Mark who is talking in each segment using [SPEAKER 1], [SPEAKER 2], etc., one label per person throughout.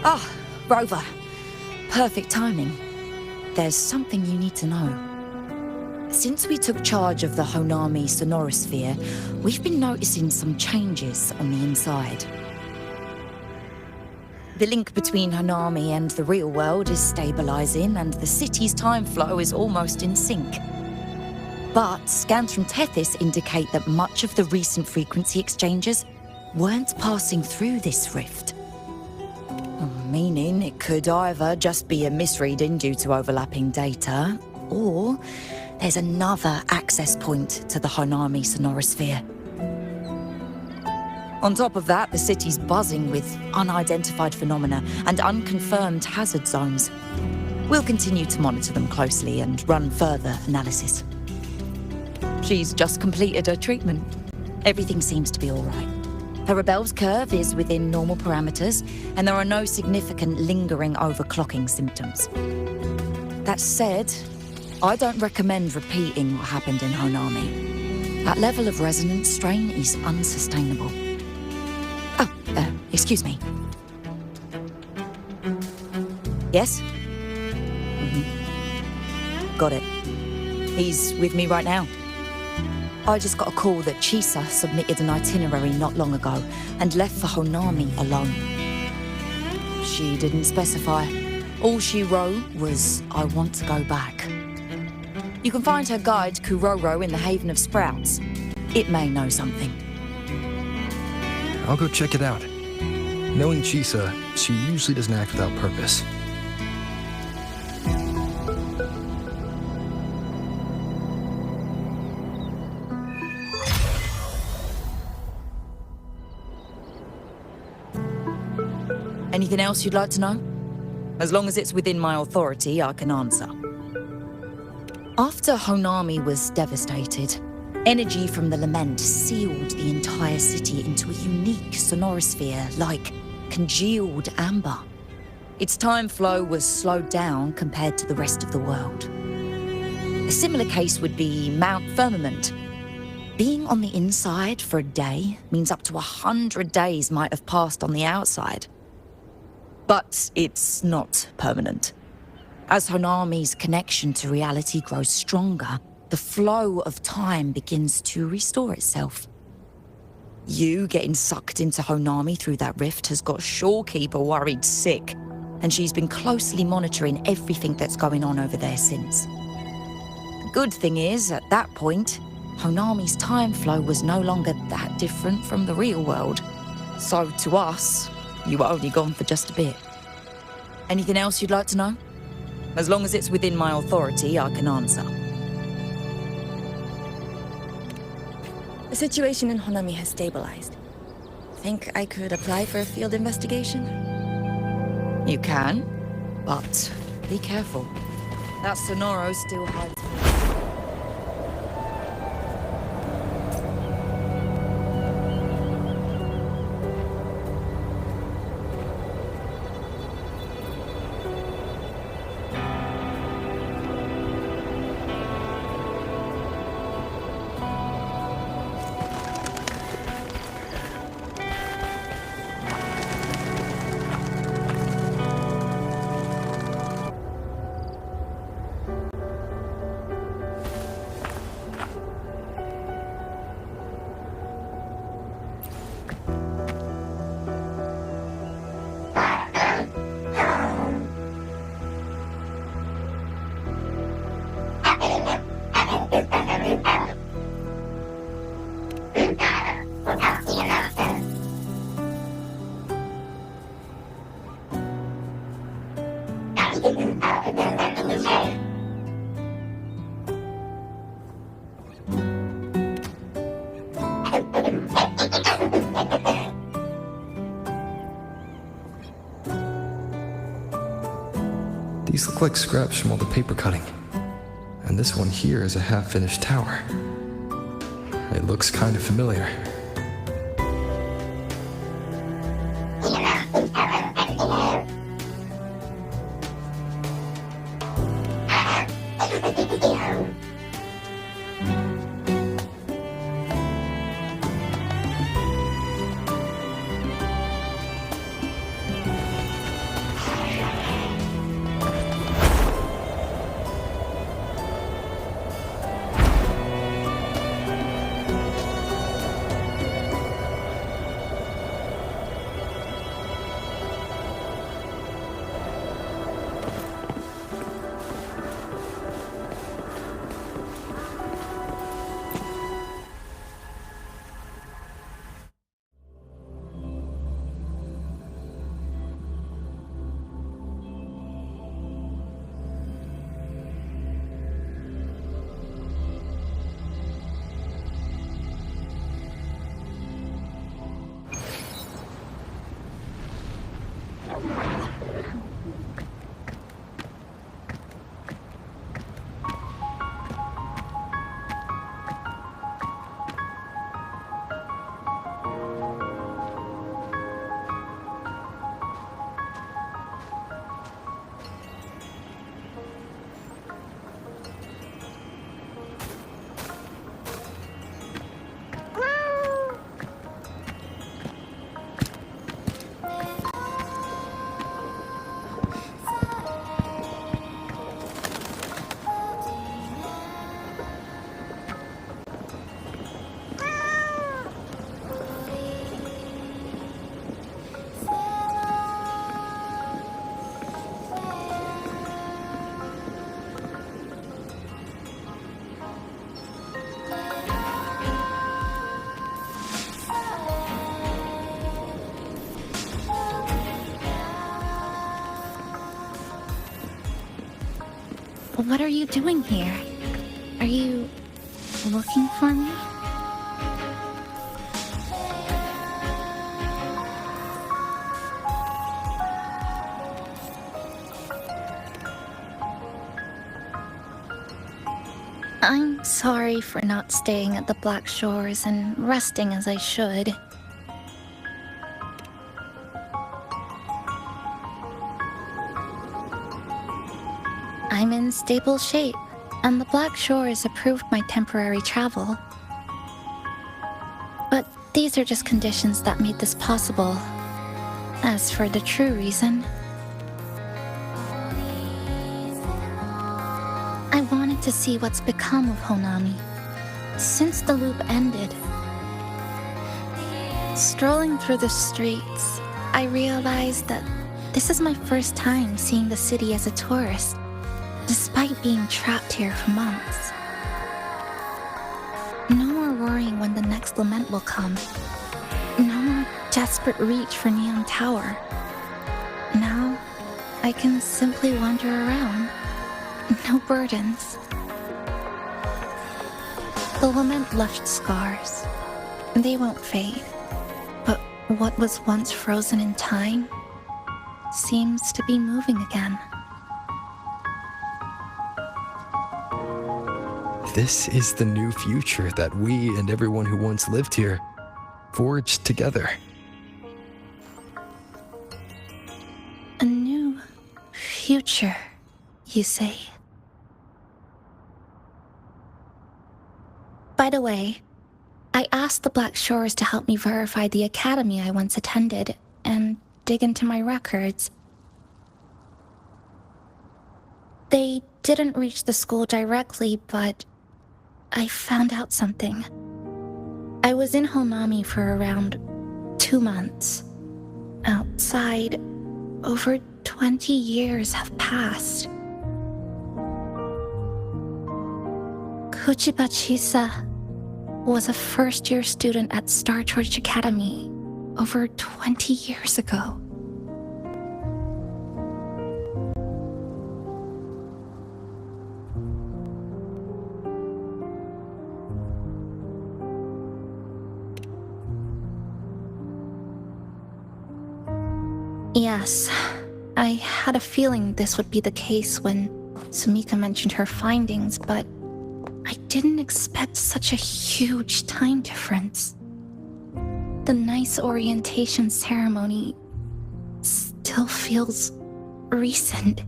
[SPEAKER 1] Ah, Rover. Perfect timing. There's something you need to know. Since we took charge of the Honami sonorosphere, we've been noticing some changes on the inside. The link between Honami and the real world is stabilizing, and the city's time flow is almost in sync. But scans from Tethys indicate that much of the recent frequency exchanges weren't passing through this rift. Meaning it could either just be a misreading due to overlapping data, or there's another access point to the Honami sonorosphere. On top of that, the city's buzzing with unidentified phenomena and unconfirmed hazard zones. We'll continue to monitor them closely and run further analysis. She's just completed her treatment. Everything seems to be all right. Her Rebel's curve is within normal parameters, and there are no significant lingering overclocking symptoms. That said, I don't recommend repeating what happened in Honami. That level of resonance strain is unsustainable. Oh, excuse me. Yes? Got it. He's with me right now. I just got a call that Chisa submitted an itinerary not long ago and left for Honami alone. She didn't specify. All she wrote was, "I want to go back." You can find her guide, Kuroro, in the Haven of Sprouts. It may know something.
[SPEAKER 2] I'll go check it out. Knowing Chisa, she usually doesn't act without purpose.
[SPEAKER 1] Anything else you'd like to know? As long as it's within my authority, I can answer. After Honami was devastated, energy from the lament sealed the entire city into a unique sonorosphere, like congealed amber. Its time flow was slowed down compared to the rest of the world. A similar case would be Mount Firmament. Being on the inside for a day means up to 100 days might have passed on the outside. But it's not permanent. As Honami's connection to reality grows stronger, the flow of time begins to restore itself. You getting sucked into Honami through that rift has got Shorekeeper worried sick, and she's been closely monitoring everything that's going on over there since. The good thing is, at that point, Honami's time flow was no longer that different from the real world. So to us, you were only gone for just a bit. Anything else you'd like to know? As long as it's within my authority, I can answer.
[SPEAKER 3] The situation in Honami has stabilized. Think I could apply for a field investigation?
[SPEAKER 1] You can, but be careful. That Sonoro still hides.
[SPEAKER 2] These look like scraps from all the paper cutting. And this one here is a half-finished tower. It looks kind of familiar.
[SPEAKER 4] What are you doing here? Are you looking for me? I'm sorry for not staying at the Black Shores and resting as I should. I'm in stable shape, and the Black Shores approved my temporary travel. But these are just conditions that made this possible. As for the true reason, I wanted to see what's become of Honami since the loop ended. Strolling through the streets, I realized that this is my first time seeing the city as a tourist, despite being trapped here for months. No more worrying when the next lament will come. No more desperate reach for Neon Tower. Now, I can simply wander around. No burdens. The lament left scars. They won't fade. But what was once frozen in time seems to be moving again.
[SPEAKER 2] This is the new future that we and everyone who once lived here forged together.
[SPEAKER 4] A new future, you say? By the way, I asked the Black Shores to help me verify the academy I once attended and dig into my records. They didn't reach the school directly, but I found out something. I was in Honami for around 2 months. Outside, over 20 years have passed. Kuchiba Chisa was a first-year student at Star Church Academy over 20 years ago. Yes, I had a feeling this would be the case when Sumika mentioned her findings, but I didn't expect such a huge time difference. The nice orientation ceremony still feels recent,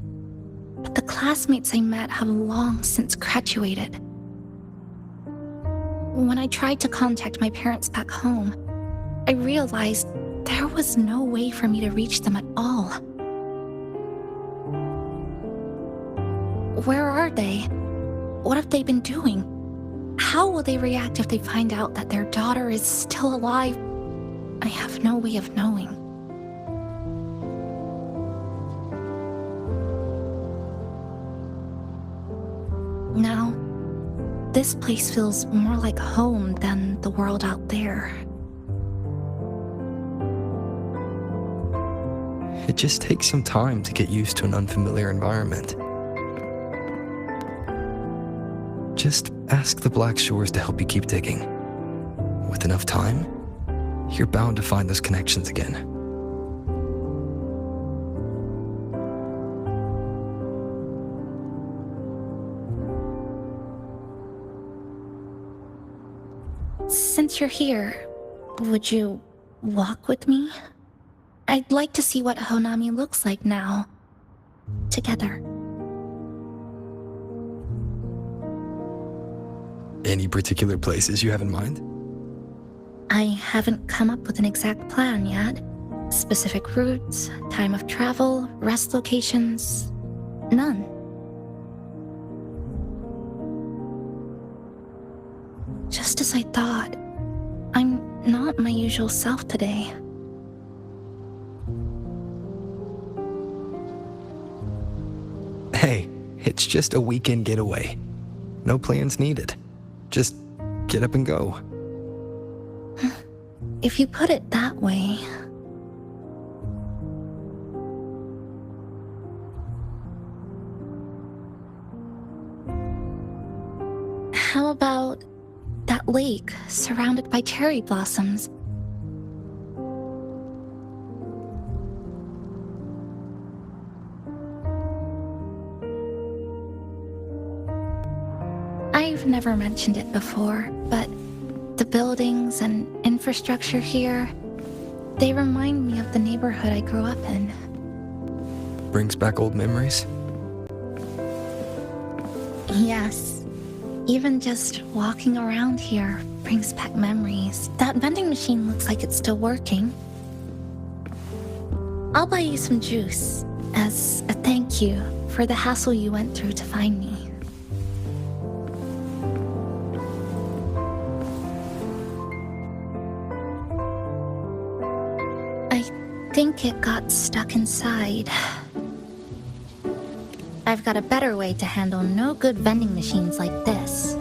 [SPEAKER 4] but the classmates I met have long since graduated. When I tried to contact my parents back home, I realized there was no way for me to reach them at all. Where are they? What have they been doing? How will they react if they find out that their daughter is still alive? I have no way of knowing. Now, this place feels more like home than the world out there.
[SPEAKER 2] It just takes some time to get used to an unfamiliar environment. Just ask the Black Shores to help you keep digging. With enough time, you're bound to find those connections again.
[SPEAKER 4] Since you're here, would you walk with me? I'd like to see what Honami looks like now. Together.
[SPEAKER 2] Any particular places you have in mind?
[SPEAKER 4] I haven't come up with an exact plan yet. Specific routes, time of travel, rest locations, none. Just as I thought, I'm not my usual self today.
[SPEAKER 2] Hey, it's just a weekend getaway. No plans needed. Just get up and go.
[SPEAKER 4] If you put it that way. How about that lake surrounded by cherry blossoms? I've never mentioned it before, but the buildings and infrastructure here, they remind me of the neighborhood I grew up in.
[SPEAKER 2] Brings back old memories?
[SPEAKER 4] Yes. Even just walking around here brings back memories. That vending machine looks like it's still working. I'll buy you some juice as a thank you for the hassle you went through to find me. I think it got stuck inside. I've got a better way to handle no good vending machines like this.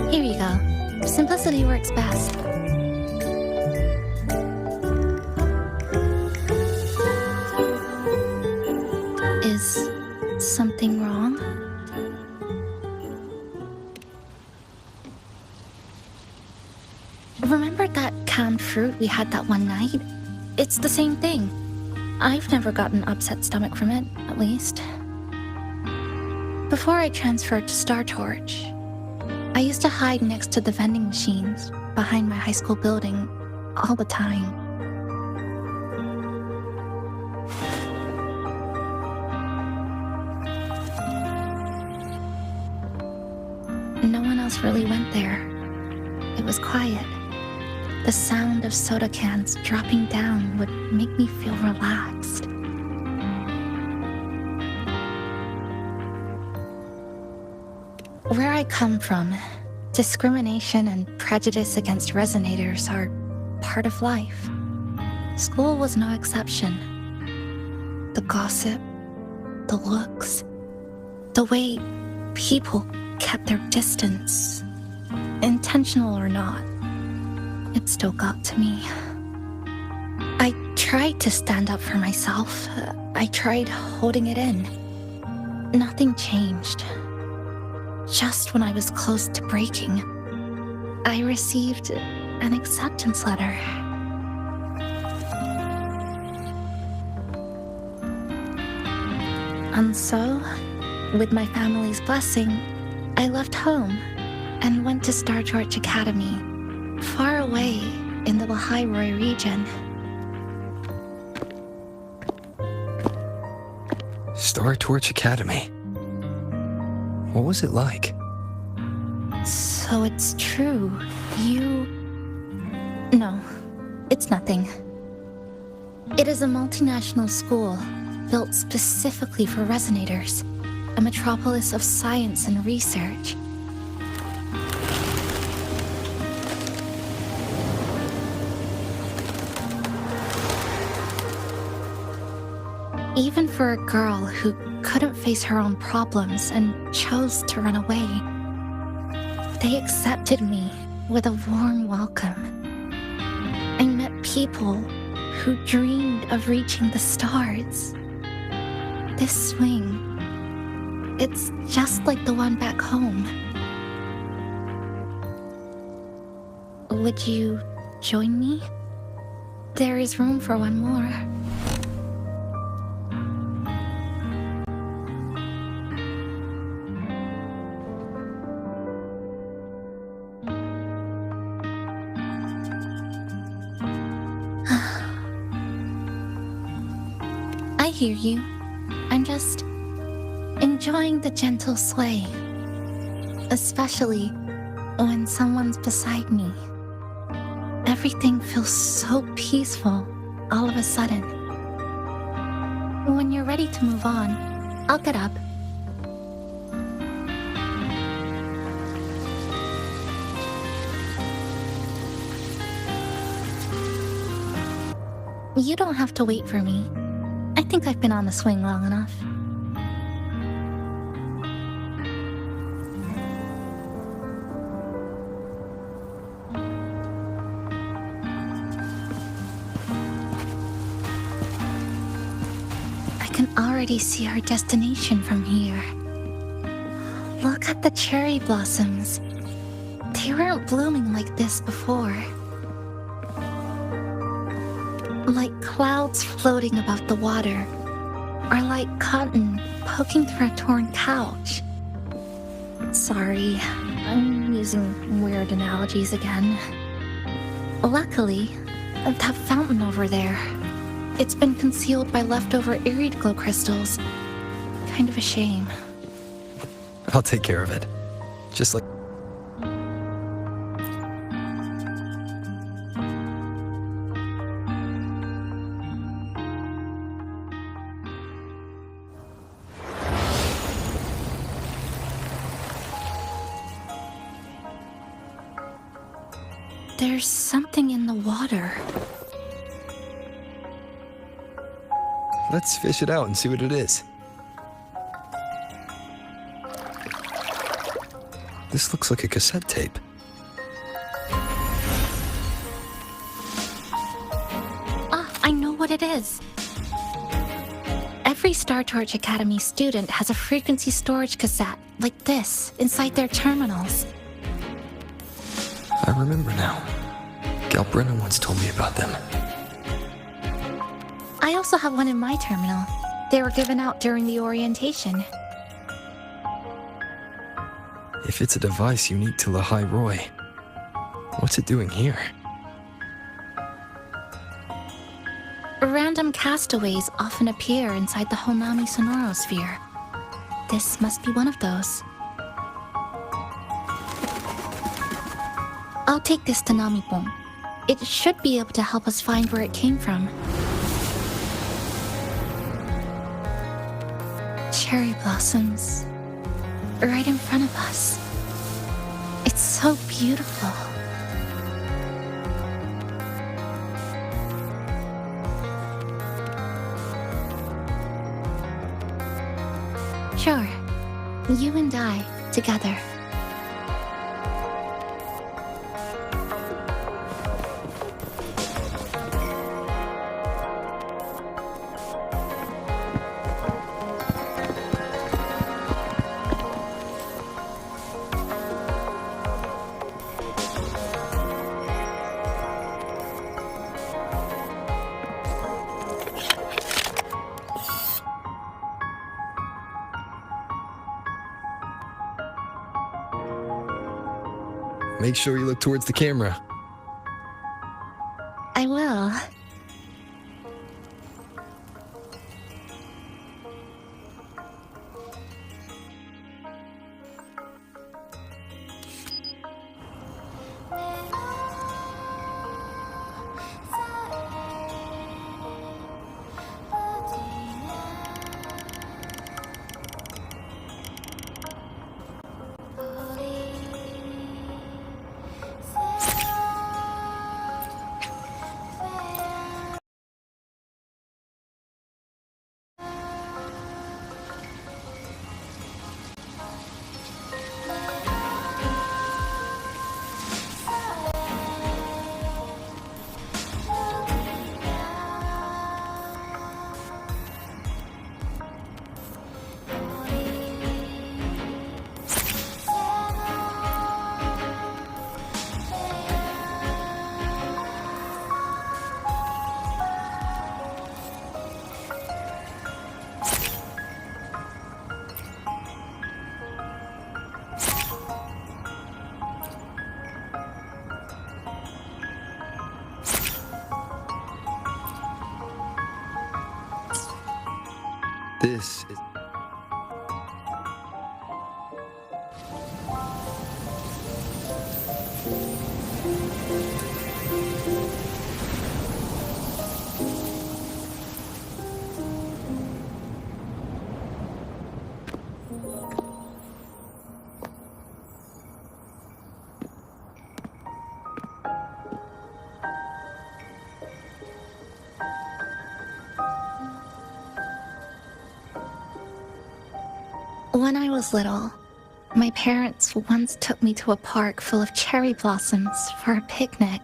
[SPEAKER 4] Here you go. Simplicity works best. Is something wrong? Remember that canned fruit we had that one night? It's the same thing. I've never gotten upset stomach from it, at least. Before I transferred to Star Torch, I used to hide next to the vending machines behind my high school building all the time. No one else really went there. It was quiet. The sound of soda cans dropping down would make me feel relaxed. Where I come from, discrimination and prejudice against resonators are part of life. School was no exception. The gossip, the looks, the way people kept their distance, intentional or not, it still got to me. I tried to stand up for myself. I tried holding it in. Nothing changed. Just when I was close to breaking, I received an acceptance letter. And so, with my family's blessing, I left home and went to Star Torch Academy, far away in the Lahai region.
[SPEAKER 2] Star Torch Academy. What was it like?
[SPEAKER 4] So it's true. No, it's nothing. It is a multinational school built specifically for resonators, a metropolis of science and research. Even for a girl who couldn't face her own problems and chose to run away, they accepted me with a warm welcome. I met people who dreamed of reaching the stars. This swing, it's just like the one back home. Would you join me? There is room for one more. I hear you. I'm just enjoying the gentle sway, especially when someone's beside me. Everything feels so peaceful all of a sudden. When you're ready to move on, I'll get up. You don't have to wait for me. I think I've been on the swing long enough. I can already see our destination from here. Look at the cherry blossoms. They weren't blooming like this before. Like clouds floating above the water, or like cotton poking through a torn couch. Sorry, I'm using weird analogies again. Luckily, that fountain over there, it's been concealed by leftover irid glow crystals. Kind of a shame.
[SPEAKER 2] I'll take care of it. Just like...
[SPEAKER 4] There's something in the water.
[SPEAKER 2] Let's fish it out and see what it is. This looks like a cassette tape.
[SPEAKER 4] Ah, I know what it is. Every Star Torch Academy student has a frequency storage cassette like this inside their terminals.
[SPEAKER 2] I remember now. Galbrenna once told me about them.
[SPEAKER 4] I also have one in my terminal. They were given out during the orientation.
[SPEAKER 2] If it's a device unique to Lahai Roy, what's it doing here?
[SPEAKER 4] Random castaways often appear inside the Honami sonorosphere. This must be one of those. I'll take this to Namipon. It should be able to help us find where it came from. Cherry blossoms. Right in front of us. It's so beautiful. Sure. You and I, together.
[SPEAKER 2] Make sure you look towards the camera.
[SPEAKER 4] I will.
[SPEAKER 2] This is...
[SPEAKER 4] When I was little, my parents once took me to a park full of cherry blossoms for a picnic.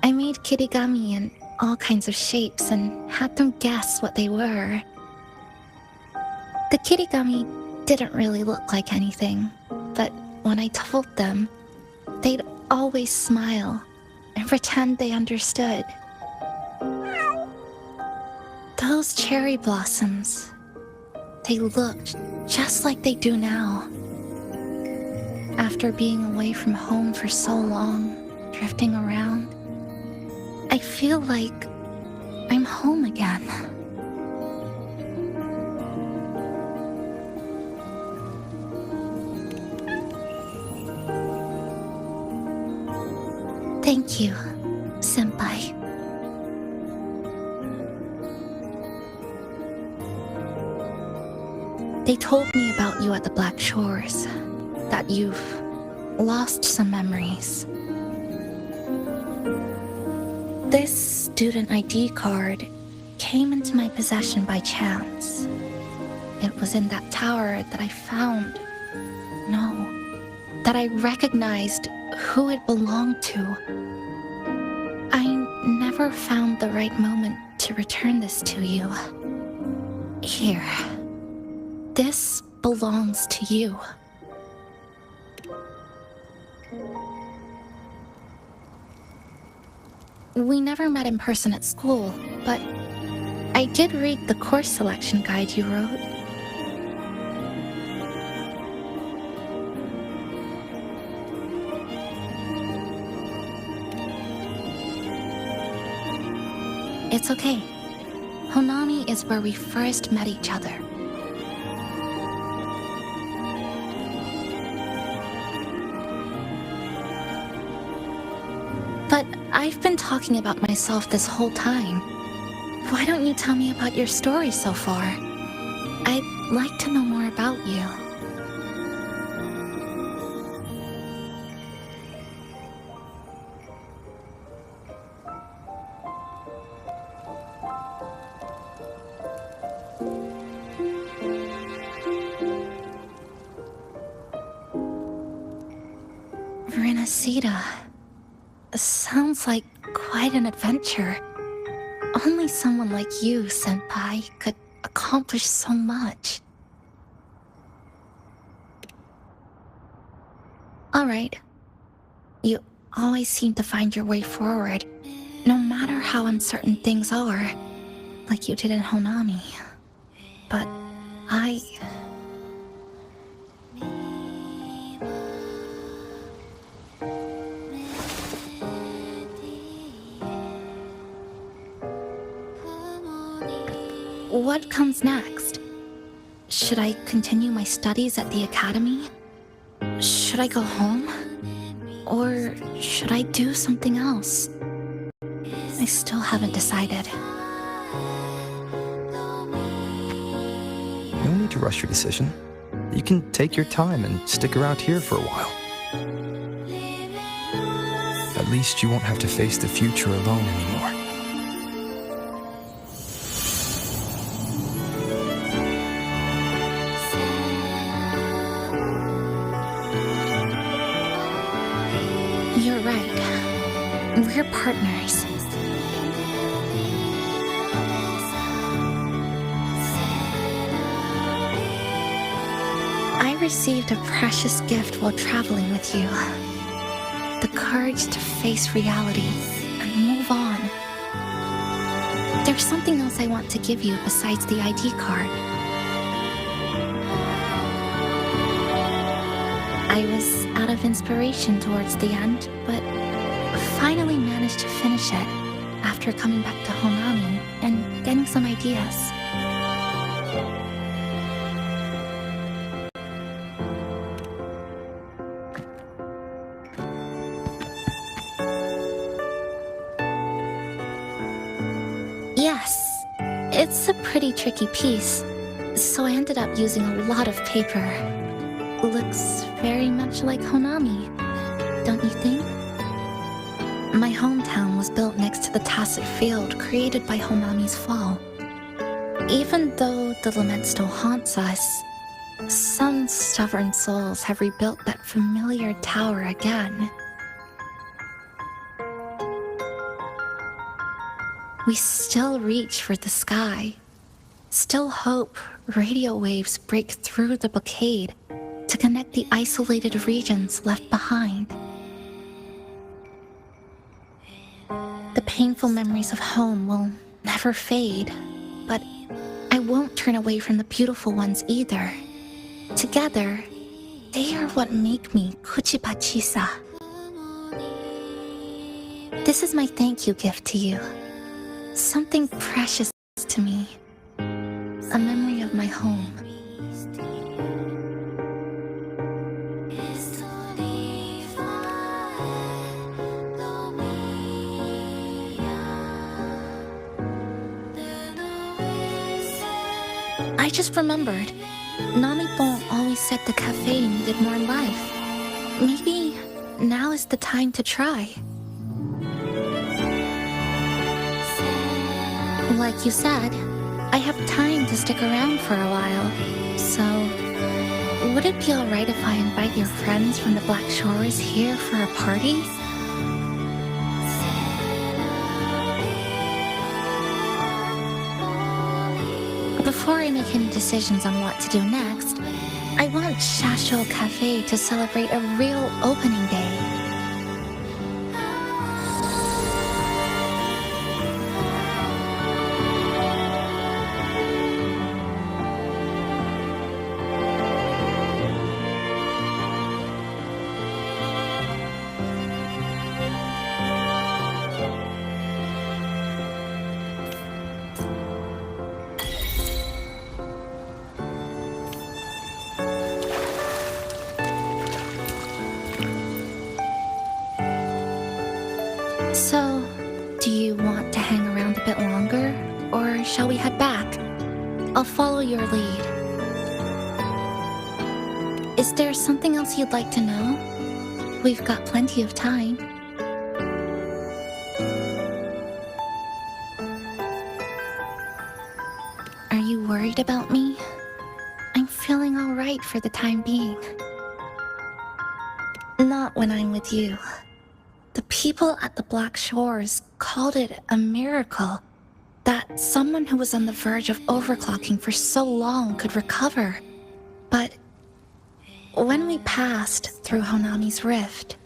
[SPEAKER 4] I made kirigami in all kinds of shapes and had them guess what they were. The kirigami didn't really look like anything, but when I told them, they'd always smile and pretend they understood. Those cherry blossoms, they looked just like they do now. After being away from home for so long, drifting around, I feel like I'm home again. Thank you, Senpai. They told me about you at the Black Shores, that you've lost some memories. This student ID card came into my possession by chance. It was in that tower that I found. No, that I recognized who it belonged to. I never found the right moment to return this to you. Here. This belongs to you. We never met in person at school, but I did read the course selection guide you wrote. It's okay. Honami is where we first met each other. But I've been talking about myself this whole time. Why don't you tell me about your story so far? I'd like to know more about you. Renacida. Sounds like quite an adventure. Only someone like you, Senpai, could accomplish so much. Alright. You always seem to find your way forward, no matter how uncertain things are, like you did in Honami. But What comes next? Should I continue my studies at the academy? Should I go home? Or should I do something else? I still haven't decided.
[SPEAKER 2] No need to rush your decision. You can take your time and stick around here for a while. At least you won't have to face the future alone anymore.
[SPEAKER 4] You're right. We're partners. I received a precious gift while traveling with you. The courage to face reality and move on. There's something else I want to give you besides the ID card. I was out of inspiration towards the end, but finally managed to finish it after coming back to Honami and getting some ideas. Yes, it's a pretty tricky piece, so I ended up using a lot of paper. Looks very much like Honami, don't you think? My hometown was built next to the tacit field created by Honami's fall. Even though the lament still haunts us, Some stubborn souls have rebuilt that familiar tower again. We still reach for the sky, still hope radio waves break through the blockade to connect the isolated regions left behind. The painful memories of home will never fade, but I won't turn away from the beautiful ones either. Together, they are what make me Kuchipachisa. This is my thank you gift to you. Something precious to me. A memory of my home. I just remembered. Namipon always said the cafe needed more life. Maybe now is the time to try. Like you said, I have time to stick around for a while. So, would it be alright if I invite your friends from the Black Shores here for a party? Before I make any decisions on what to do next, I want Shasho Cafe to celebrate a real opening day. So, do you want to hang around a bit longer, or shall we head back? I'll follow your lead. Is there something else you'd like to know? We've got plenty of time. Are you worried about me? I'm feeling all right for the time being. Not when I'm with you. The people at the Black Shores called it a miracle that someone who was on the verge of overclocking for so long could recover. But when we passed through Honami's rift,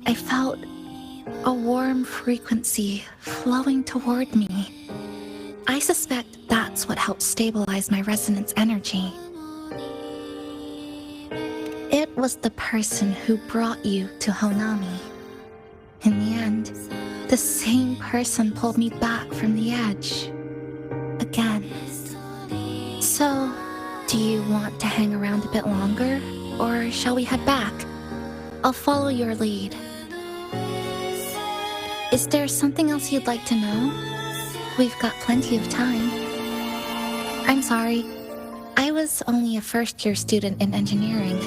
[SPEAKER 4] I felt a warm frequency flowing toward me. I suspect that's what helped stabilize my resonance energy. It was the person who brought you to Honami. In the end, the same person pulled me back from the edge. Again. So, do you want to hang around a bit longer, or shall we head back? I'll follow your lead. Is there something else you'd like to know? We've got plenty of time. I'm sorry. I was only a first-year student in engineering.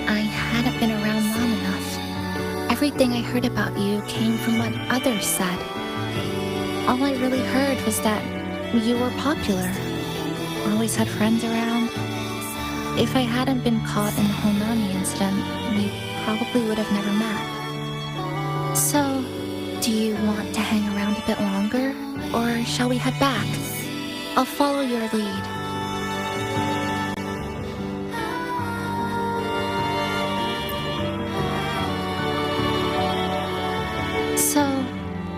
[SPEAKER 4] I hadn't been around long enough. Everything I heard about you came from what others said. All I really heard was that you were popular. Always had friends around. If I hadn't been caught in the Honami incident, we probably would have never met. So, do you want to hang around a bit longer, or shall we head back? I'll follow your lead. So,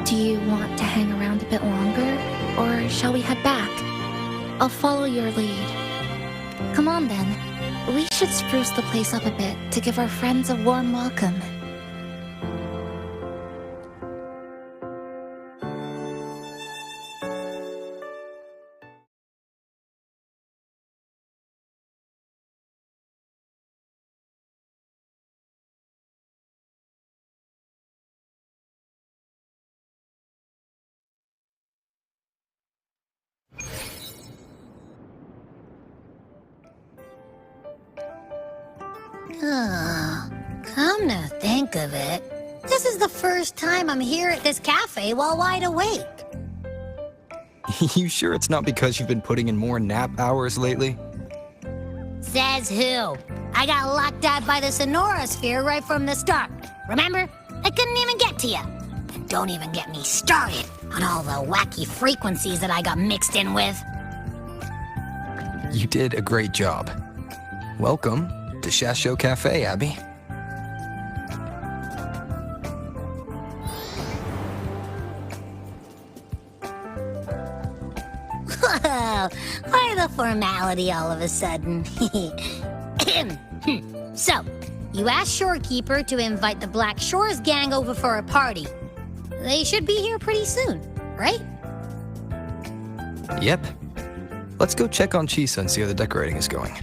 [SPEAKER 4] do you want to hang around a bit longer, or shall we head back? I'll follow your lead. Come on then. We should spruce the place up a bit to give our friends a warm welcome.
[SPEAKER 5] Come to think of it, this is the first time I'm here at this cafe while wide awake.
[SPEAKER 2] You sure it's not because you've been putting in more nap hours lately?
[SPEAKER 5] Says who? I got locked out by the Sonorosphere right from the start. Remember? I couldn't even get to you. And don't even get me started on all the wacky frequencies that I got mixed in with.
[SPEAKER 2] You did a great job. Welcome to Shasho Cafe, Abby.
[SPEAKER 5] Whoa, why the formality all of a sudden? So, you asked Shorekeeper to invite the Black Shores gang over for a party. They should be here pretty soon, right?
[SPEAKER 2] Yep. Let's go check on Chisa and see how the decorating is going.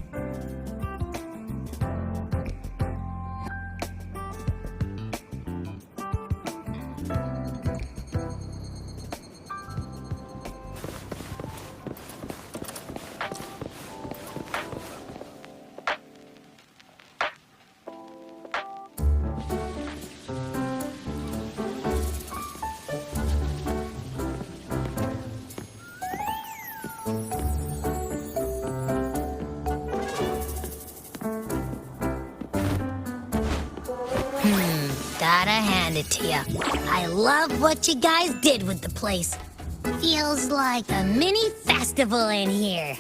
[SPEAKER 5] Gotta hand it to you. I love what you guys did with the place. Feels like a mini festival in here.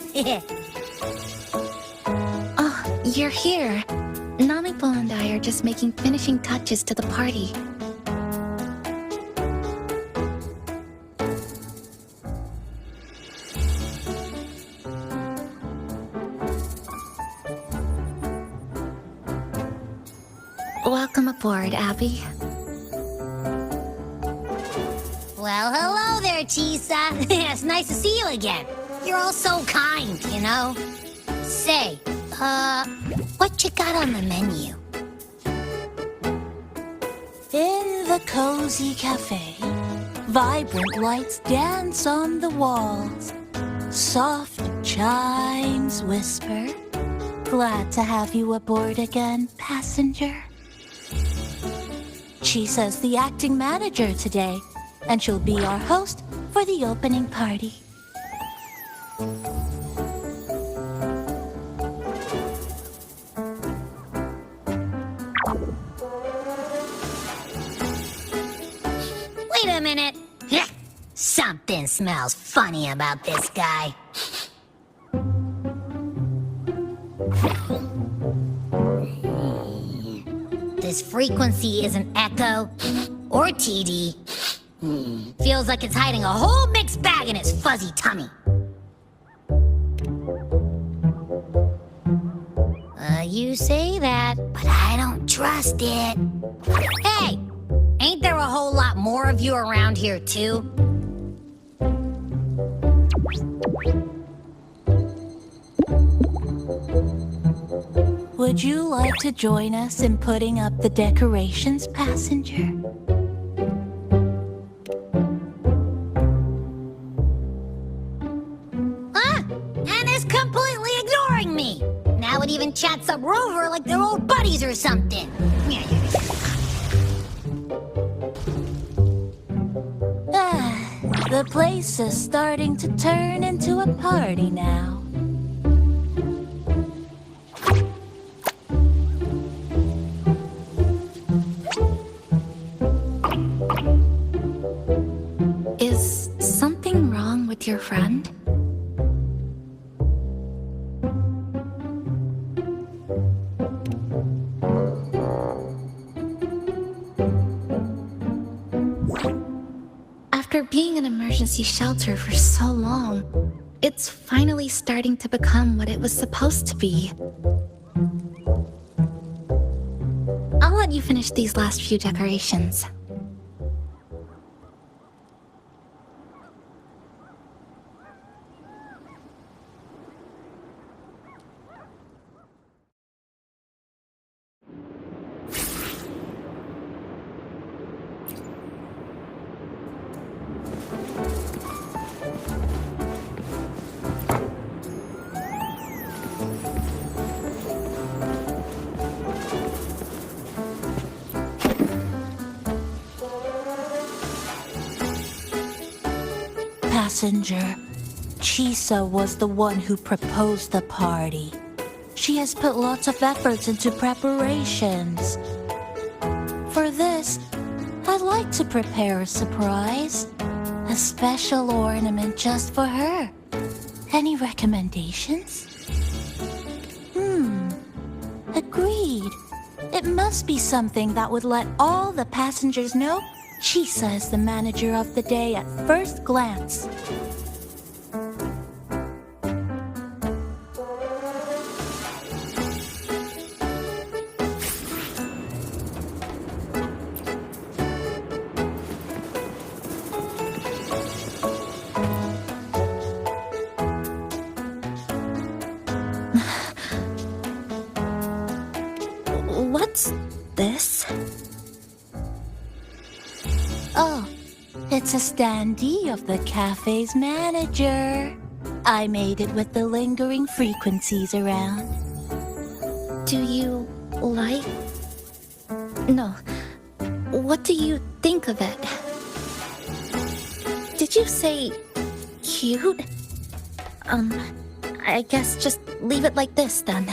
[SPEAKER 4] Oh, you're here. Namipo and I are just making finishing touches to the party. Welcome aboard, Abby.
[SPEAKER 5] Well, hello there, Chisa. It's nice to see you again. You're all so kind, you know? Say, what you got on the menu?
[SPEAKER 6] In the cozy cafe, vibrant lights dance on the walls. Soft chimes whisper. Glad to have you aboard again, passenger. Chisa's the acting manager today, and she'll be our host for the opening party.
[SPEAKER 5] Wait a minute. Something smells funny about this guy. This frequency isn't echo or TD. Feels like it's hiding a whole mixed bag in its fuzzy tummy. You say that, but I don't trust it. Hey, ain't there a whole lot more of you around here too?
[SPEAKER 6] Would you like to join us in putting up the decorations, passenger?
[SPEAKER 5] And is completely ignoring me. Now it even chats up Rover like they're old buddies or something.
[SPEAKER 6] The place is starting to turn into a party now.
[SPEAKER 4] Is something wrong with your friend? After being an emergency shelter for so long, it's finally starting to become what it was supposed to be. I'll let you finish these last few decorations.
[SPEAKER 6] Passenger, Chisa was the one who proposed the party. She has put lots of efforts into preparations. For this, I'd like to prepare a surprise. A special ornament just for her. Any recommendations? Agreed. It must be something that would let all the passengers know Chisa is the manager of the day at first glance.
[SPEAKER 4] What's this?
[SPEAKER 6] Oh, it's a standee of the cafe's manager. I made it with the lingering frequencies around.
[SPEAKER 4] Do you like... No. What do you think of it? Did you say cute? I guess just leave it like this then.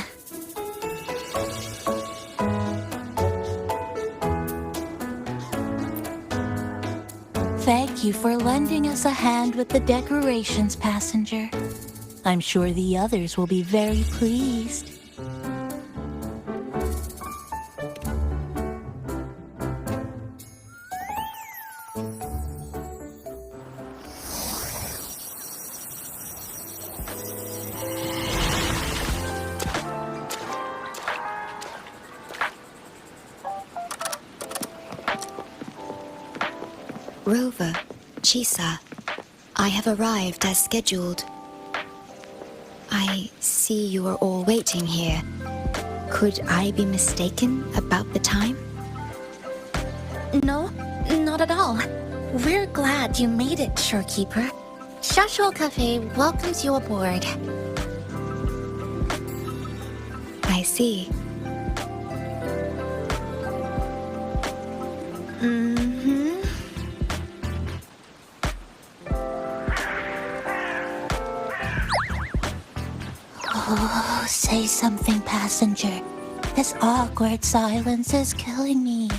[SPEAKER 6] Thank you for lending us a hand with the decorations, passenger. I'm sure the others will be very pleased.
[SPEAKER 1] Rover, Chisa, I have arrived as scheduled. I see you are all waiting here. Could I be mistaken about the time?
[SPEAKER 4] No, not at all. We're glad you made it, Shorekeeper. Shashuo Cafe welcomes you aboard.
[SPEAKER 1] I see.
[SPEAKER 6] Oh, say something, passenger. This awkward silence is killing me.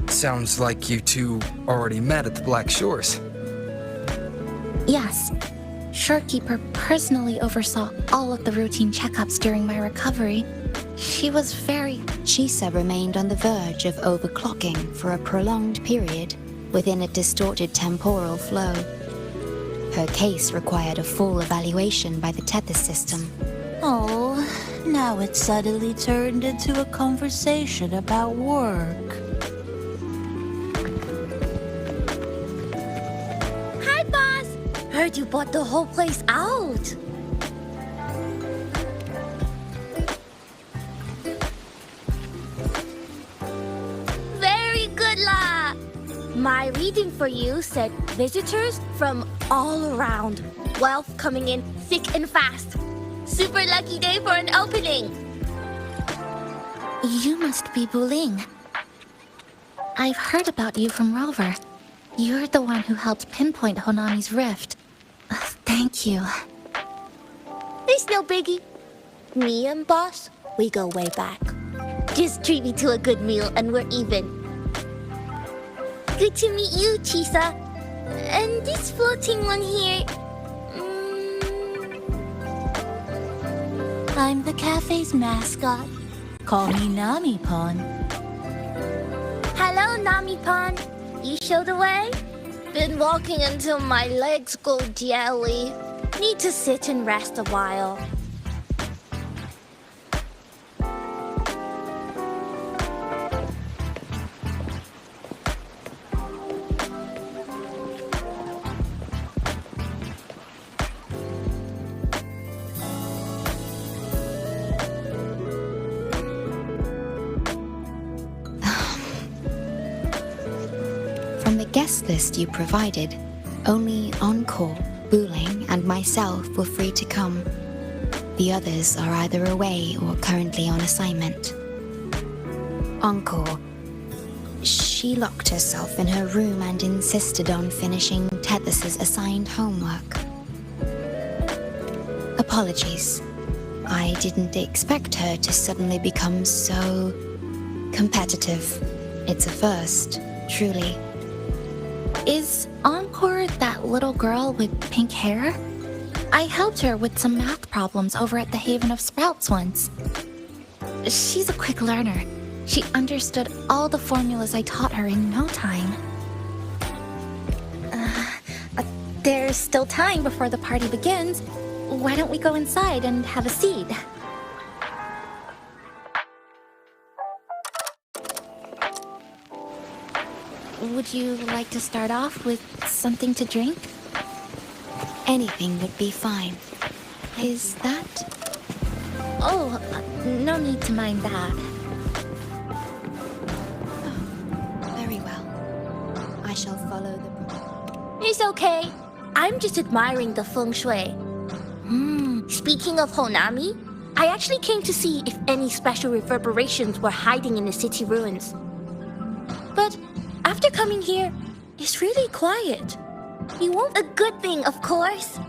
[SPEAKER 2] Sounds like you two already met at the Black Shores.
[SPEAKER 4] Yes. Shorekeeper personally oversaw all of the routine checkups during my recovery. She was very...
[SPEAKER 1] Chisa remained on the verge of overclocking for a prolonged period within a distorted temporal flow. Her case required a full evaluation by the tether system.
[SPEAKER 6] Oh, now it suddenly turned into a conversation about work.
[SPEAKER 3] Hi, boss! Heard you bought the whole place out. Very good, La! My reading for you said visitors from all around. Wealth coming in thick and fast. Super lucky day for an opening.
[SPEAKER 4] You must be Buling. I've heard about you from Rover. You're the one who helped pinpoint Honami's rift. Thank you.
[SPEAKER 3] It's no biggie. Me and boss, we go way back. Just treat me to a good meal and we're even. Good to meet you, Chisa. And this floating one here...
[SPEAKER 6] I'm the cafe's mascot. Call me Nami-pon.
[SPEAKER 3] Hello, Nami-pon. You show the way? Been walking until my legs go jelly. Need to sit and rest a while.
[SPEAKER 1] From the guest list you provided, only Encore, Buling, and myself were free to come. The others are either away or currently on assignment. Encore,
[SPEAKER 7] she locked herself in her room and insisted on finishing Tethys's assigned homework. Apologies. I didn't expect her to suddenly become so competitive. It's a first, truly.
[SPEAKER 4] Is Encore that little girl with pink hair? I helped her with some math problems over at the Haven of Sprouts once. She's a quick learner. She understood all the formulas I taught her in no time. There's still time before the party begins. Why don't we go inside and have a seat? Would you like to start off with something to drink?
[SPEAKER 7] Anything would be fine. Is that?
[SPEAKER 4] Oh, no need to mind that.
[SPEAKER 7] Very well. I shall follow the...
[SPEAKER 3] It's okay. I'm just admiring the feng shui. Speaking of Honami, I actually came to see if any special reverberations were hiding in the city ruins. But after coming here, it's really quiet. You want a good thing, of course.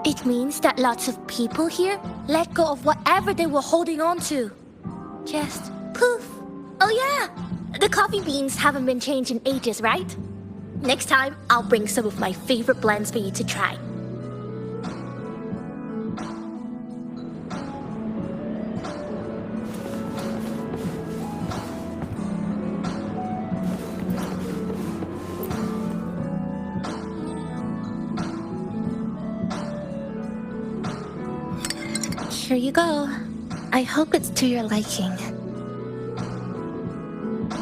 [SPEAKER 3] It means that lots of people here let go of whatever they were holding on to. Just poof. Oh yeah, the coffee beans haven't been changed in ages, right? Next time, I'll bring some of my favorite blends for you to try.
[SPEAKER 4] Here you go. I hope it's to your liking.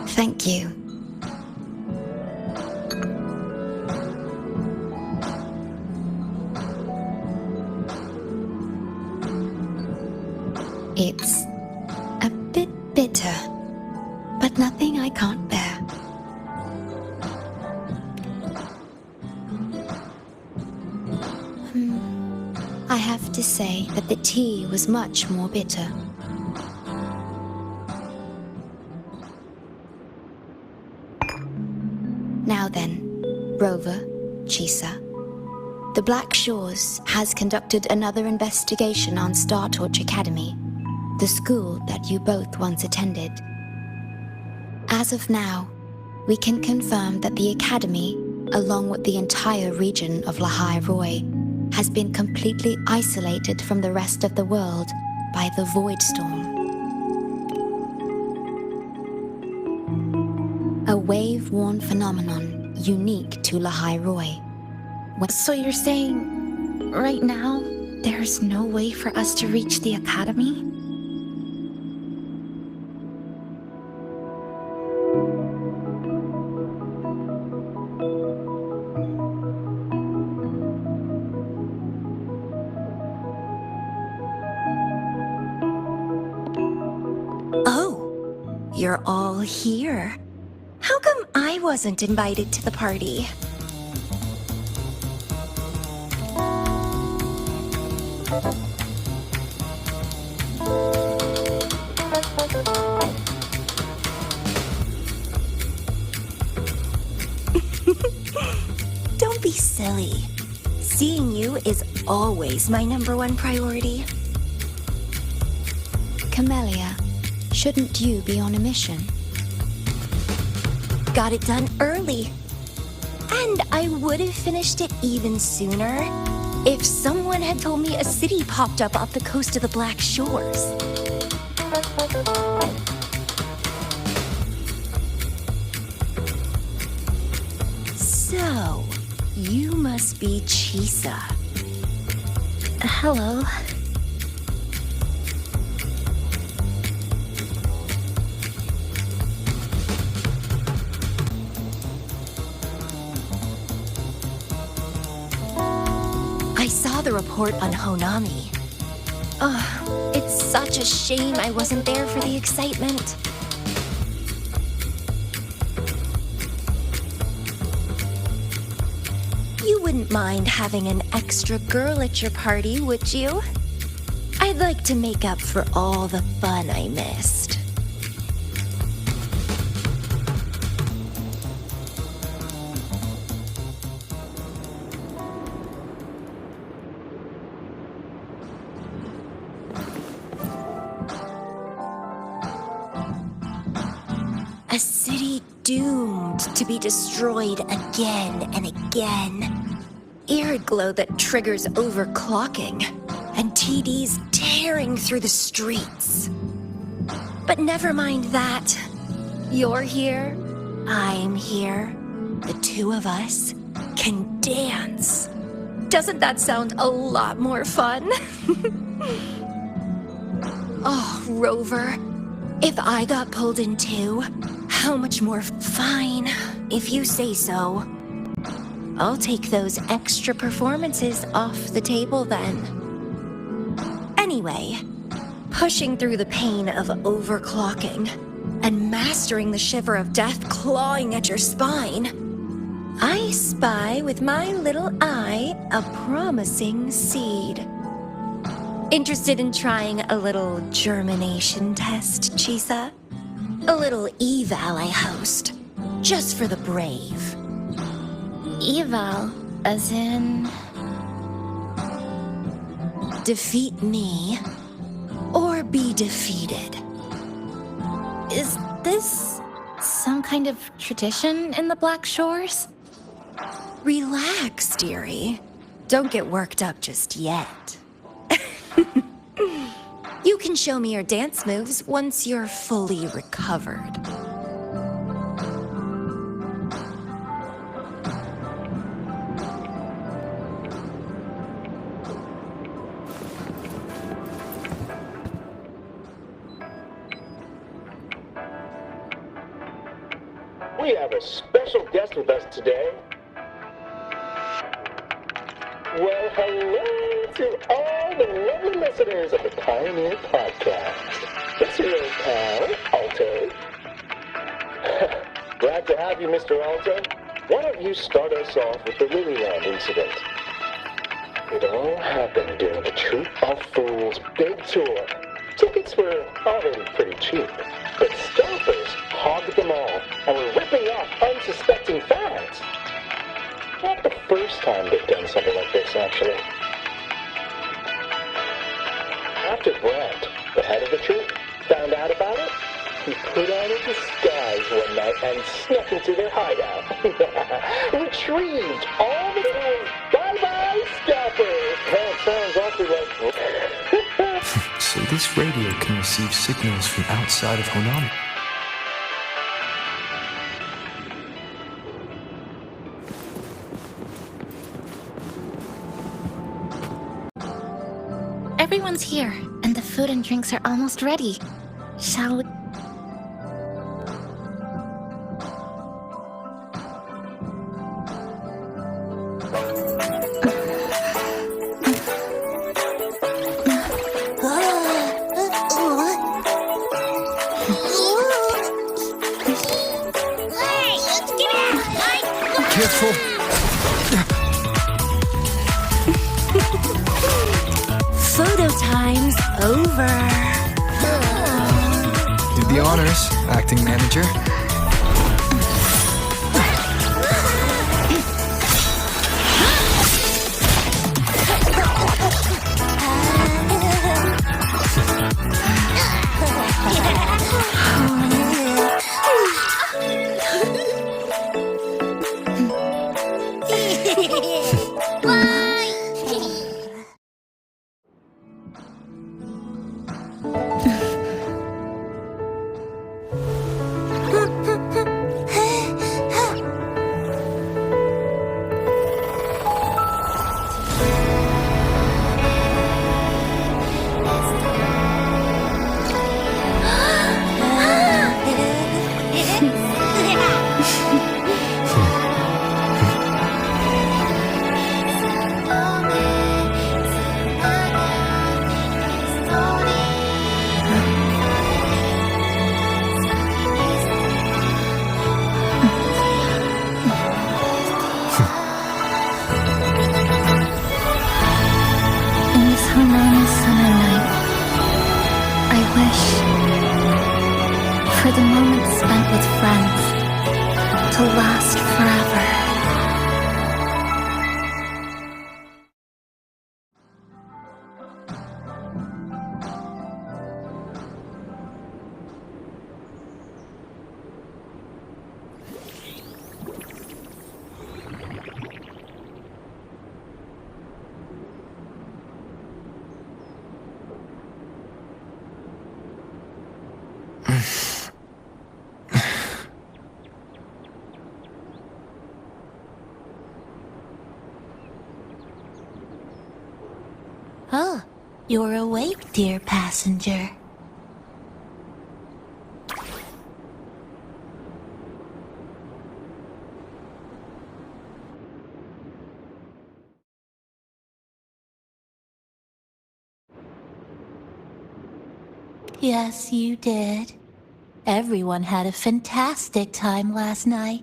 [SPEAKER 7] Thank you. It's a bit bitter, but nothing I can't bear. I have to say that the tea was much more bitter. Now then, Rover, Chisa, the Black Shores has conducted another investigation on Startorch Academy, the school that you both once attended. As of now, we can confirm that the Academy, along with the entire region of Lahai-Roi, has been completely isolated from the rest of the world by the Void Storm. A wave-worn phenomenon unique to Lahai-Roi.
[SPEAKER 4] So you're saying, right now, there's no way for us to reach the Academy?
[SPEAKER 8] Oh, you're all here. How come I wasn't invited to the party? Don't be silly. Seeing you is always my #1 priority.
[SPEAKER 7] Camellia, shouldn't you be on a mission?
[SPEAKER 8] Got it done early. And I would have finished it even sooner if someone had told me a city popped up off the coast of the Black Shores. So, you must be Chisa.
[SPEAKER 4] Hello.
[SPEAKER 8] I saw the report on Honami. Ugh, it's such a shame I wasn't there for the excitement. You wouldn't mind having an extra girl at your party, would you? I'd like to make up for all the fun I missed. doomed to be destroyed again and again. Irid glow that triggers overclocking, and TDs tearing through the streets. But never mind that. You're here, I'm here. The two of us can dance. Doesn't that sound a lot more fun? Oh, Rover, if I got pulled in too, how much more fine, if you say so. I'll take those extra performances off the table then. Anyway, pushing through the pain of overclocking and mastering the shiver of death clawing at your spine, I spy with my little eye a promising seed. Interested in trying a little germination test, Chisa? A little eval I host, just for the brave.
[SPEAKER 4] Eval, as in...
[SPEAKER 8] Defeat me, or be defeated.
[SPEAKER 4] Is this some kind of tradition in the Black Shores?
[SPEAKER 8] Relax, dearie. Don't get worked up just yet. You can show me your dance moves once you're fully recovered.
[SPEAKER 9] We have a special guest with us today. Well, hello to all the lovely listeners of the Pioneer Podcast. It's your old pal, Alto. Glad to have you, Mr. Alto. Why don't you start us off with the Lilyland incident? It all happened during the Troop of Fools big tour. Tickets were already pretty cheap, but scalpers hogged them all and were ripping off unsuspecting fans. Not the first time they've done something like this, actually. After Brent, the head of the troop, found out about it, he put on a disguise one night and snuck into their hideout. Retrieved all the little bye-bye scalpers. Hell, it sounds awfully like...
[SPEAKER 2] So this radio can receive signals from outside of Honami.
[SPEAKER 4] Everyone's here, and the food and drinks are almost ready. Shall we?
[SPEAKER 2] Careful!
[SPEAKER 8] Photo time's over.
[SPEAKER 2] Do the honors, acting manager.
[SPEAKER 6] Oh, you're awake, dear passenger. Yes, you did. Everyone had a fantastic time last night.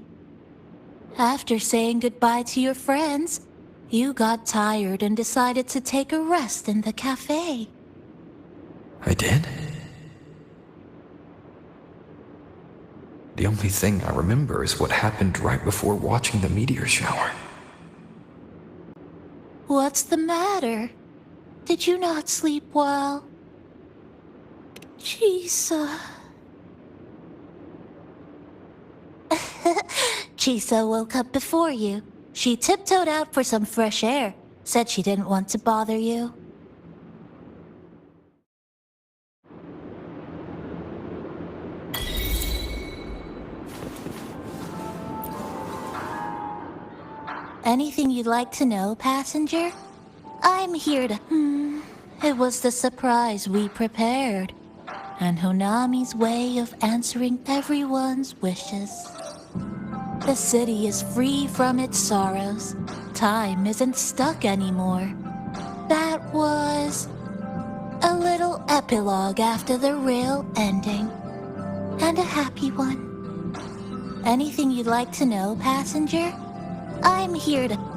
[SPEAKER 6] After saying goodbye to your friends, you got tired and decided to take a rest in the cafe.
[SPEAKER 2] I did? The only thing I remember is what happened right before watching the meteor shower.
[SPEAKER 6] What's the matter? Did you not sleep well? Chisa. Chisa woke up before you. She tiptoed out for some fresh air. Said she didn't want to bother you. Anything you'd like to know, passenger? I'm here to... It was the surprise we prepared, and Honami's way of answering everyone's wishes. The city is free from its sorrows. Time isn't stuck anymore. That was a little epilogue after the real ending, and a happy one. Anything you'd like to know, passenger? I'm here to...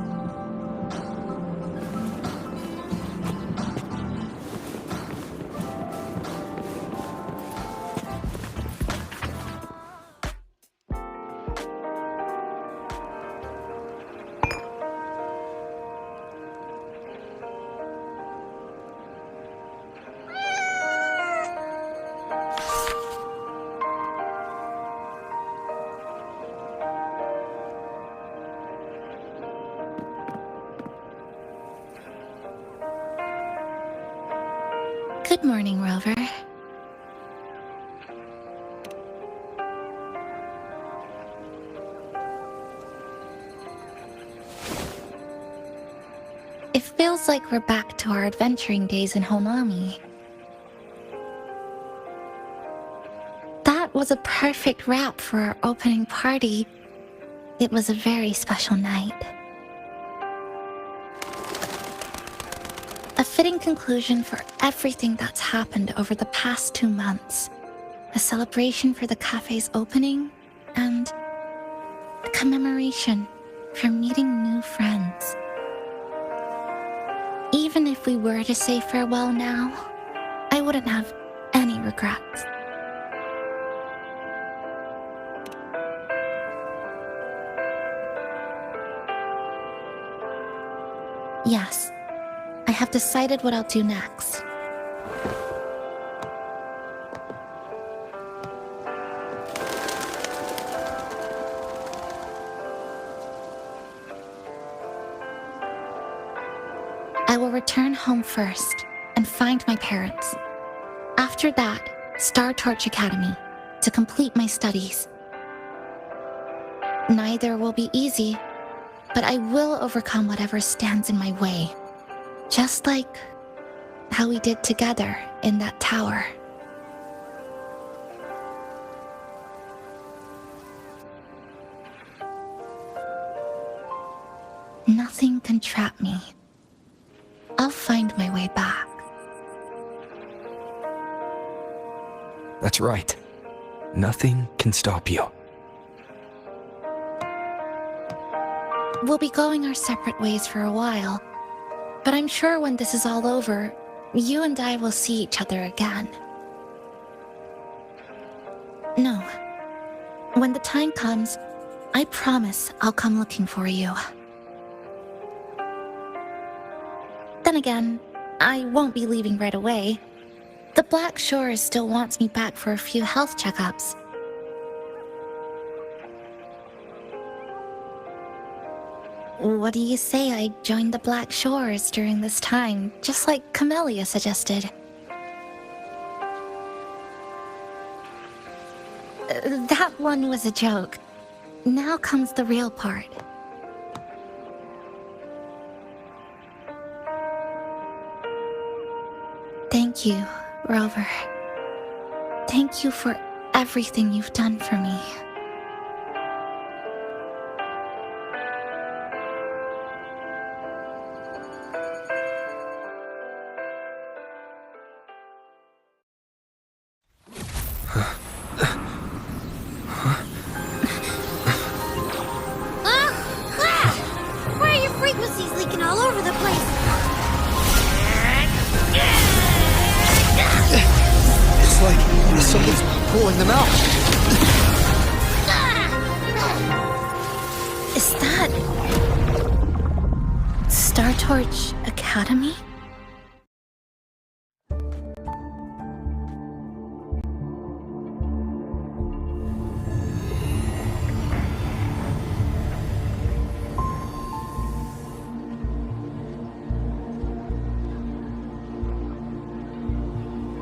[SPEAKER 4] Good morning, Rover. It feels like we're back to our adventuring days in Honami. That was a perfect wrap for our opening party. It was a very special night. A fitting conclusion for everything that's happened over the past 2 months. A celebration for the cafe's opening, and a commemoration for meeting new friends. Even if we were to say farewell now, I wouldn't have any regrets. Yes, I have decided what I'll do next. I will return home first and find my parents. After that, Star Torch Academy to complete my studies. Neither will be easy, but I will overcome whatever stands in my way. Just like how we did together in that tower. Nothing can trap me. I'll find my way back.
[SPEAKER 2] That's right. Nothing can stop you.
[SPEAKER 4] We'll be going our separate ways for a while, but I'm sure when this is all over, you and I will see each other again. No. When the time comes, I promise I'll come looking for you. Then again, I won't be leaving right away. The Black Shores still wants me back for a few health checkups. What do you say I join the Black Shores during this time, just like Camellia suggested? That one was a joke. Now comes the real part. Thank you, Rover. Thank you for everything you've done for me.
[SPEAKER 3] Why are your frequencies leaking all over the place?
[SPEAKER 2] It's like someone's pulling them out.
[SPEAKER 4] Is that Star Torch Academy?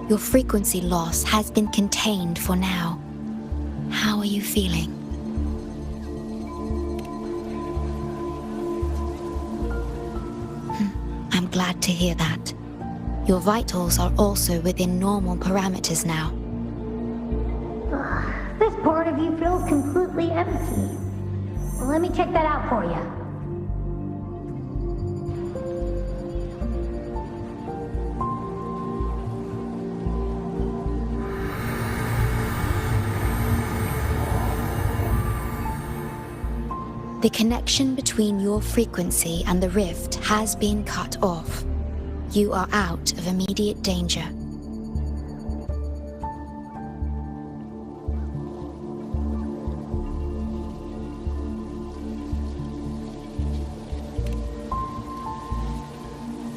[SPEAKER 7] Your frequency loss has been contained for now. How are you feeling? I'm glad to hear that. Your vitals are also within normal parameters now.
[SPEAKER 5] This part of you feels completely empty. Let me check that out for you.
[SPEAKER 7] The connection between your frequency and the rift has been cut off. You are out of immediate danger.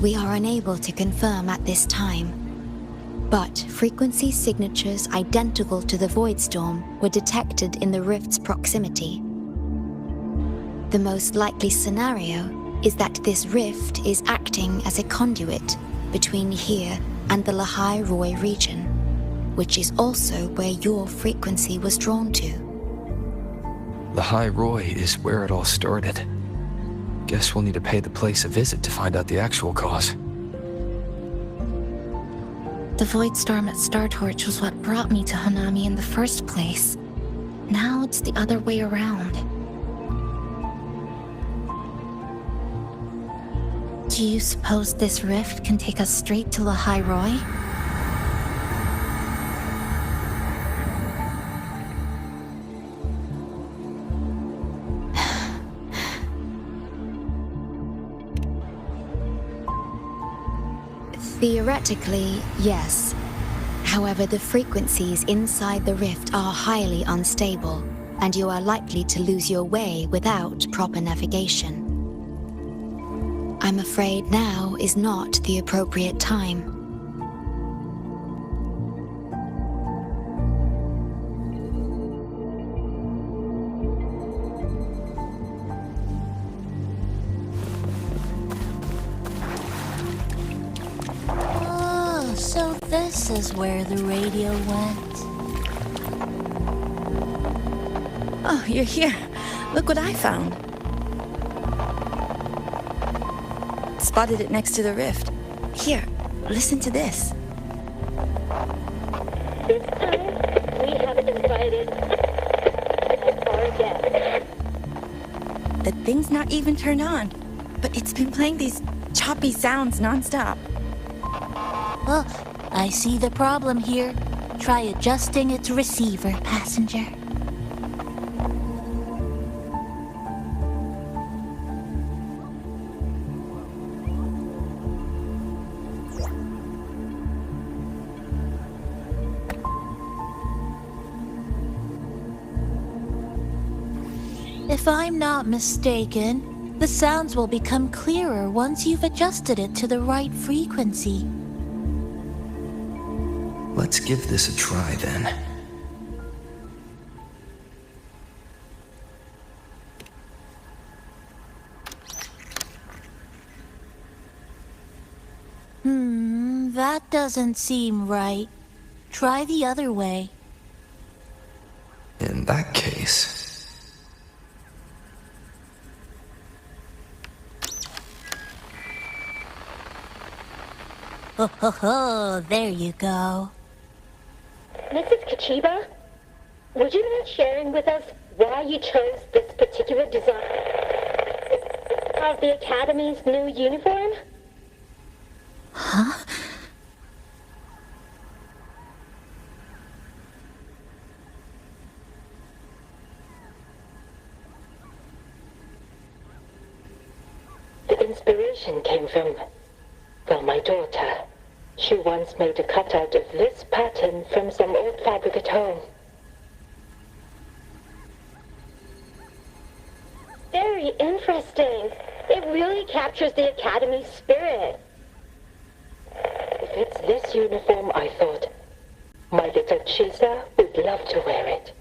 [SPEAKER 7] We are unable to confirm at this time, but frequency signatures identical to the Void Storm were detected in the rift's proximity. The most likely scenario is that this rift is acting as a conduit between here and the Lahai-Roi region, which is also where your frequency was drawn to.
[SPEAKER 2] Lahai-Roi is where it all started. Guess we'll need to pay the place a visit to find out the actual cause.
[SPEAKER 4] The Void Storm at Star Torch was what brought me to Hanami in the first place. Now it's the other way around. Do you suppose this rift can take us straight to Lahai-Roi?
[SPEAKER 7] Theoretically, yes. However, the frequencies inside the rift are highly unstable, and you are likely to lose your way without proper navigation. I'm afraid now is not the appropriate time.
[SPEAKER 6] Oh, so this is where the radio went.
[SPEAKER 1] Oh, you're here. Look what I found. Spotted it next to the rift. Here, listen to this.
[SPEAKER 3] This time, we haven't invited our guests.
[SPEAKER 1] The thing's not even turned on, but it's been playing these choppy sounds nonstop.
[SPEAKER 6] Well, I see the problem here. Try adjusting its receiver, passenger. If I'm not mistaken, the sounds will become clearer once you've adjusted it to the right frequency.
[SPEAKER 2] Let's give this a try then.
[SPEAKER 6] That doesn't seem right. Try the other way.
[SPEAKER 2] In that case...
[SPEAKER 6] Oh, there you go.
[SPEAKER 3] Mrs. Kachiba, would you mind sharing with us why you chose this particular design of the Academy's new uniform?
[SPEAKER 6] Huh?
[SPEAKER 9] The inspiration came from, well, my daughter. She once made a cutout of this pattern from some old fabric at home.
[SPEAKER 3] Very interesting. It really captures the Academy's spirit.
[SPEAKER 9] If it's this uniform, I thought, my little Chisa would love to wear it.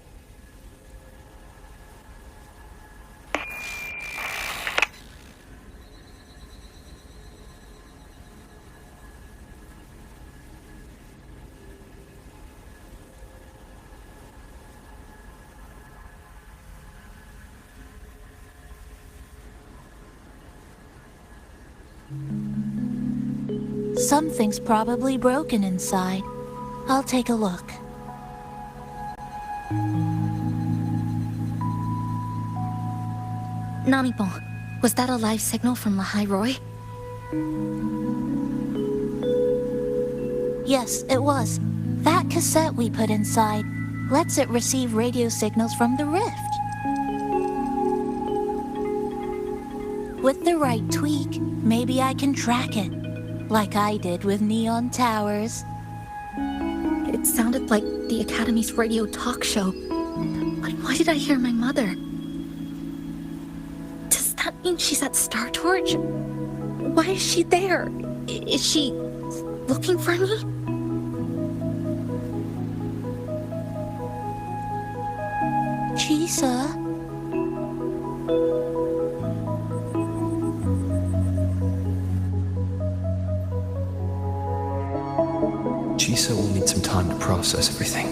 [SPEAKER 6] Something's probably broken inside. I'll take a look.
[SPEAKER 4] Namipon, was that a live signal from Lahai Roy?
[SPEAKER 6] Yes, it was. That cassette we put inside lets it receive radio signals from the rift. With the right tweak, maybe I can track it. Like I did with Neon Towers.
[SPEAKER 4] It sounded like the Academy's radio talk show. But why did I hear my mother? Does that mean she's at Star Torch? Why is she there? Is she looking for me?
[SPEAKER 6] Chisa?
[SPEAKER 2] Chisa will need some time to process everything.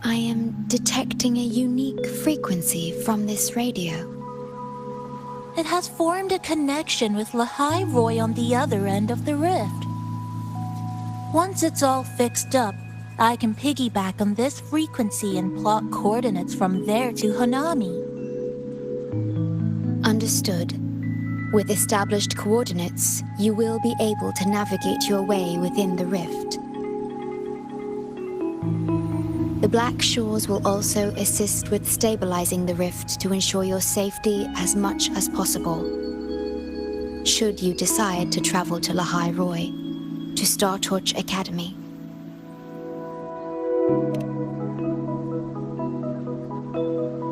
[SPEAKER 7] I am detecting a unique frequency from this radio.
[SPEAKER 6] It has formed a connection with Lahai Roy on the other end of the rift. Once it's all fixed up, I can piggyback on this frequency and plot coordinates from there to Hanami.
[SPEAKER 7] Understood. With established coordinates, you will be able to navigate your way within the rift. The Black Shores will also assist with stabilizing the rift to ensure your safety as much as possible. Should you decide to travel to Lahai Roy, to Star Torch Academy.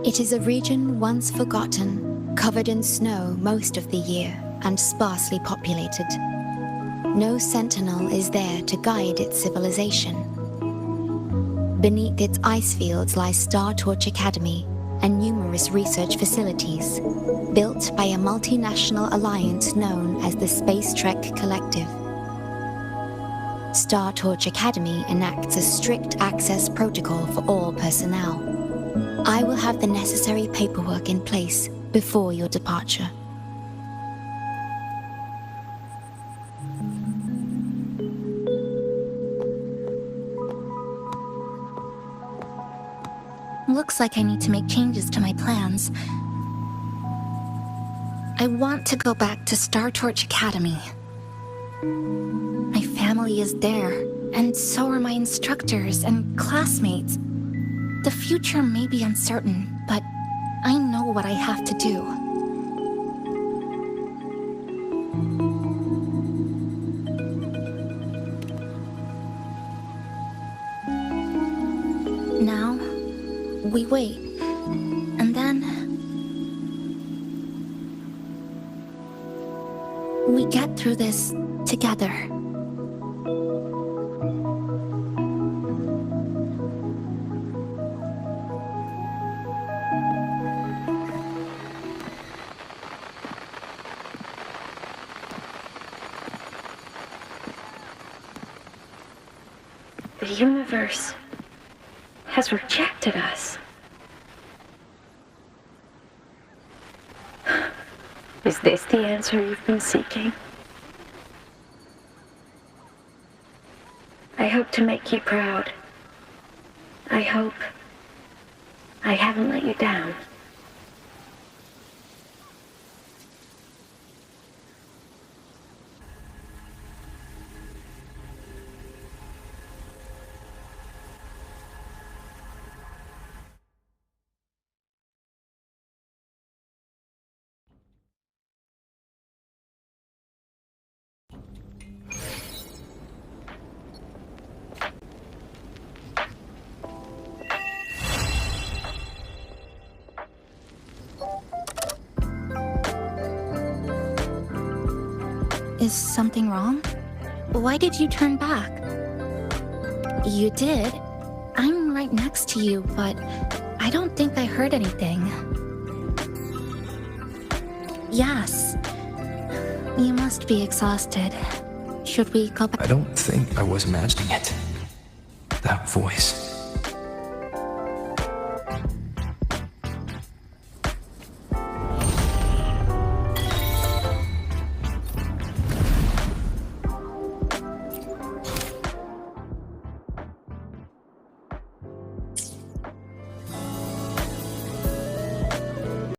[SPEAKER 7] It is a region once forgotten, covered in snow most of the year, and sparsely populated. No sentinel is there to guide its civilization. Beneath its ice fields lies Star Torch Academy and numerous research facilities, built by a multinational alliance known as the Space Trek Collective. Star Torch Academy enacts a strict access protocol for all personnel. I will have the necessary paperwork in place before your departure.
[SPEAKER 4] Looks like I need to make changes to my plans. I want to go back to Star Torch Academy. My family is there, and so are my instructors and classmates. The future may be uncertain, but I know what I have to do. Now, we wait, and then we get through this together.
[SPEAKER 10] The universe has rejected us. Is this the answer you've been seeking? I hope to make you proud. I hope I haven't let you down.
[SPEAKER 4] Is something wrong? Why did you turn back? You did. I'm right next to you, but I don't think I heard anything. Yes. You must be exhausted. Should we go back?
[SPEAKER 2] I don't think I was imagining it. That voice.